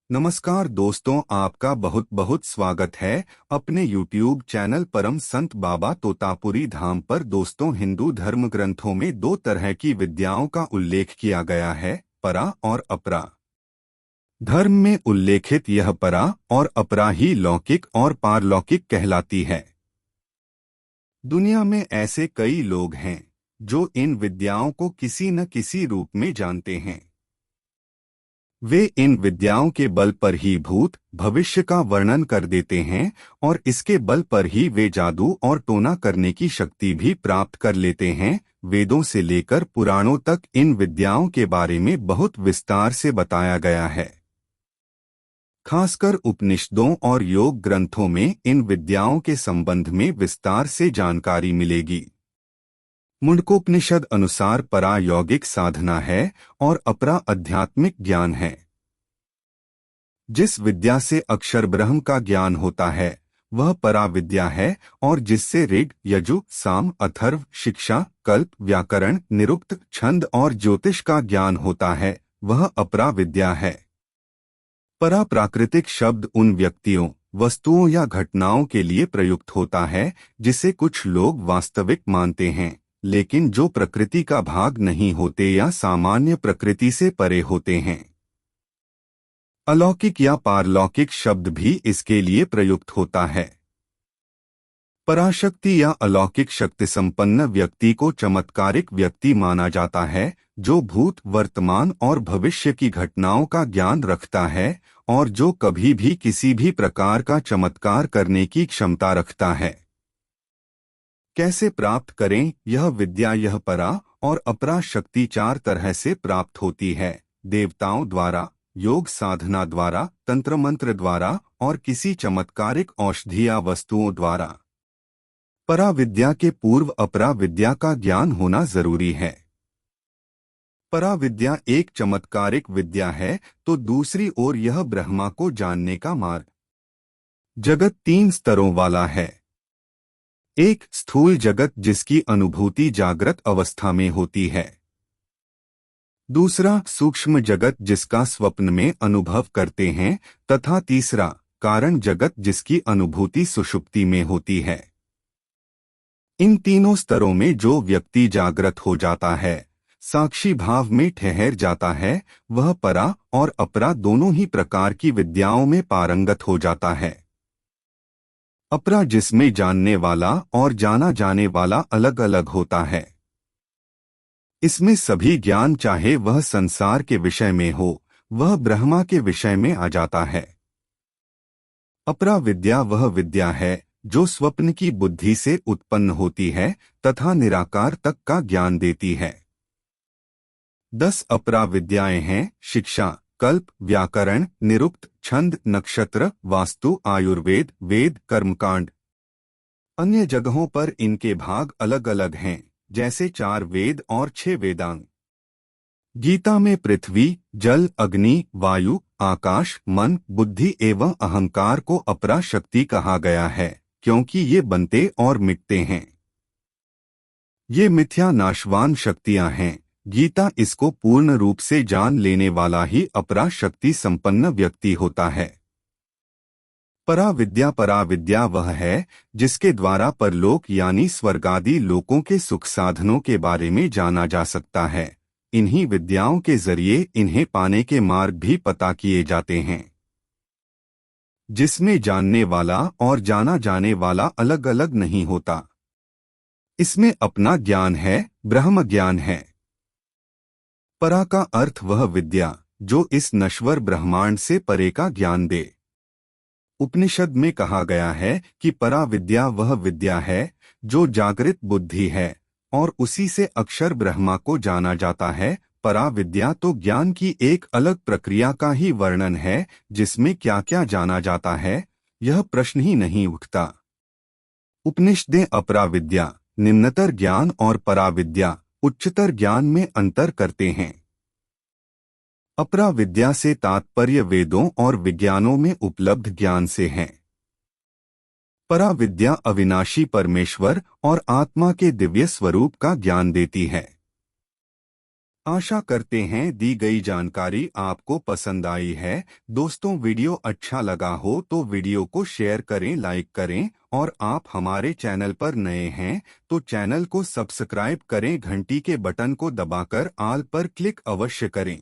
नमस्कार दोस्तों, आपका बहुत बहुत स्वागत है अपने YouTube चैनल परम संत बाबा तोतापुरी धाम पर। दोस्तों, हिंदू धर्म ग्रंथों में दो तरह की विद्याओं का उल्लेख किया गया है, परा और अपरा। धर्म में उल्लेखित यह परा और अपरा ही लौकिक और पारलौकिक कहलाती है। दुनिया में ऐसे कई लोग हैं जो इन विद्याओं को किसी न किसी रूप में जानते हैं। वे इन विद्याओं के बल पर ही भूत भविष्य का वर्णन कर देते हैं और इसके बल पर ही वे जादू और टोना करने की शक्ति भी प्राप्त कर लेते हैं। वेदों से लेकर पुराणों तक इन विद्याओं के बारे में बहुत विस्तार से बताया गया है। खासकर उपनिषदों और योग ग्रंथों में इन विद्याओं के संबंध में विस्तार से जानकारी मिलेगी। मुंडकोपनिषद अनुसार परा यौगिक साधना है और अपरा आध्यात्मिक ज्ञान है। जिस विद्या से अक्षर ब्रह्म का ज्ञान होता है वह परा विद्या है, और जिससे ऋग यजु साम अथर्व शिक्षा कल्प व्याकरण निरुक्त छंद और ज्योतिष का ज्ञान होता है वह अपरा विद्या है। परा प्राकृतिक शब्द उन व्यक्तियों वस्तुओं या घटनाओं के लिए प्रयुक्त होता है जिसे कुछ लोग वास्तविक मानते हैं, लेकिन जो प्रकृति का भाग नहीं होते या सामान्य प्रकृति से परे होते हैं। अलौकिक या पारलौकिक शब्द भी इसके लिए प्रयुक्त होता है। पराशक्ति या अलौकिक शक्ति संपन्न व्यक्ति को चमत्कारिक व्यक्ति माना जाता है, जो भूत वर्तमान और भविष्य की घटनाओं का ज्ञान रखता है और जो कभी भी किसी भी प्रकार का चमत्कार करने की क्षमता रखता है। कैसे प्राप्त करें यह विद्या? यह परा और अपरा शक्ति चार तरह से प्राप्त होती है: देवताओं द्वारा, योग साधना द्वारा, तंत्र मंत्र द्वारा और किसी चमत्कारिक औषधि या वस्तुओं द्वारा। परा विद्या के पूर्व अपरा विद्या का ज्ञान होना जरूरी है। परा विद्या एक चमत्कारिक विद्या है तो दूसरी ओर यह ब्रह्मा को जानने का मार्ग। जगत तीन स्तरों वाला है। एक स्थूल जगत जिसकी अनुभूति जागृत अवस्था में होती है। दूसरा सूक्ष्म जगत जिसका स्वप्न में अनुभव करते हैं, तथा तीसरा कारण जगत जिसकी अनुभूति सुषुप्ति में होती है। इन तीनों स्तरों में जो व्यक्ति जागृत हो जाता है, साक्षी भाव में ठहर जाता है, वह परा और अपरा दोनों ही प्रकार की विद्याओं में पारंगत हो जाता है। अपरा जिसमें जानने वाला और जाना जाने वाला अलग अलग होता है। इसमें सभी ज्ञान, चाहे वह संसार के विषय में हो वह ब्रह्मा के विषय में आ जाता है। अपरा विद्या वह विद्या है जो स्वप्न की बुद्धि से उत्पन्न होती है तथा निराकार तक का ज्ञान देती है। 10 अपरा विद्याएं हैं: शिक्षा, कल्प, व्याकरण, निरुक्त, छंद, नक्षत्र, वास्तु, आयुर्वेद, वेद, कर्मकांड। अन्य जगहों पर इनके भाग अलग अलग हैं, जैसे 4 वेद और 6 वेदांग। गीता में पृथ्वी, जल, अग्नि, वायु, आकाश, मन, बुद्धि एवं अहंकार को अपरा शक्ति कहा गया है, क्योंकि ये बनते और मिटते हैं। ये मिथ्या नाशवान शक्तियां हैं। गीता इसको पूर्ण रूप से जान लेने वाला ही अपरा शक्ति संपन्न व्यक्ति होता है। परा विद्या वह है जिसके द्वारा परलोक यानी स्वर्गादि लोकों के सुख साधनों के बारे में जाना जा सकता है। इन्हीं विद्याओं के जरिए इन्हें पाने के मार्ग भी पता किए जाते हैं। जिसमें जानने वाला और जाना जाने वाला अलग अलग नहीं होता। इसमें अपना ज्ञान है, ब्रह्म ज्ञान है। परा का अर्थ वह विद्या जो इस नश्वर ब्रह्मांड से परे का ज्ञान दे। उपनिषद में कहा गया है कि परा विद्या वह विद्या है जो जागृत बुद्धि है और उसी से अक्षर ब्रह्मा को जाना जाता है। परा विद्या तो ज्ञान की एक अलग प्रक्रिया का ही वर्णन है, जिसमें क्या क्या जाना जाता है यह प्रश्न ही नहीं उठता। उपनिषदें अपरा विद्या, निम्नतर ज्ञान और परा विद्या, उच्चतर ज्ञान में अंतर करते हैं। अपरा विद्या से तात्पर्य वेदों और विज्ञानों में उपलब्ध ज्ञान से है। परा विद्या अविनाशी परमेश्वर और आत्मा के दिव्य स्वरूप का ज्ञान देती है। आशा करते हैं दी गई जानकारी आपको पसंद आई है। दोस्तों, वीडियो अच्छा लगा हो तो वीडियो को शेयर करें, लाइक करें, और आप हमारे चैनल पर नए हैं तो चैनल को सब्सक्राइब करें, घंटी के बटन को दबाकर ऑल पर क्लिक अवश्य करें।